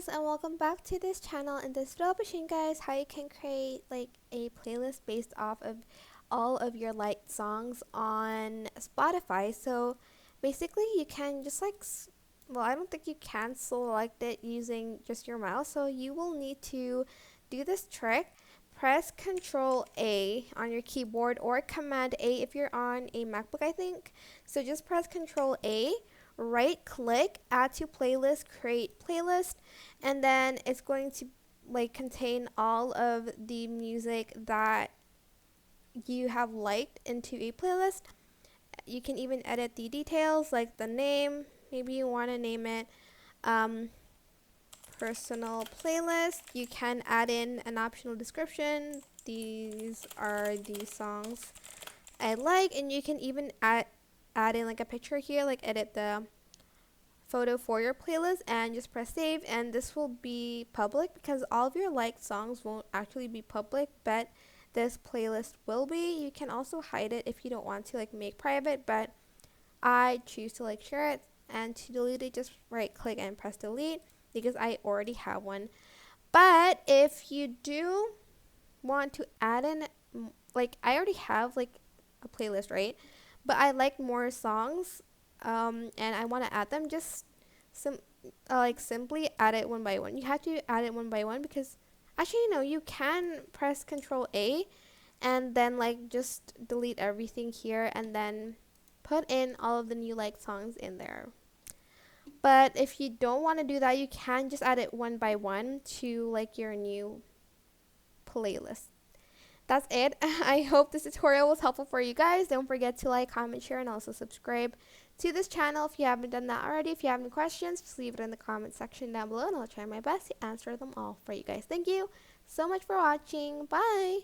guys, and welcome back to this channel. In this video I'll be showing you guys how you can create like a playlist based off of all of your liked songs on Spotify. So basically you can just well, I don't think you can select it using just your mouse, so you will need to do this trick. Press Control A on your keyboard or Command A if you're on a MacBook, I think. So just press Control A, right click, add to playlist, create playlist, and then it's going to contain all of the music that you have liked into a playlist. You can even edit the details like the name. Maybe you want to name it personal playlist. You can add in an optional description. These are the songs I like, and you can even add in like a picture here, like edit the photo for your playlist and just press save, and this will be public because all of your liked songs won't actually be public, but this playlist will be. You can also hide it if you don't want to make private, but I choose to share it. And to delete it, just right click and press delete because I already have one. But if you do want to add in, I already have a playlist, right? But I like more songs, and I want to add them. Just simply add it one by one. You have to add it one by one because actually, you can press Control A and then just delete everything here and then put in all of the new songs in there. But if you don't want to do that, you can just add it one by one to your new playlist. That's it. I hope this tutorial was helpful for you guys. Don't forget to like, comment, share, and also subscribe to this channel if you haven't done that already. If you have any questions, just leave it in the comment section down below and I'll try my best to answer them all for you guys. Thank you so much for watching. Bye.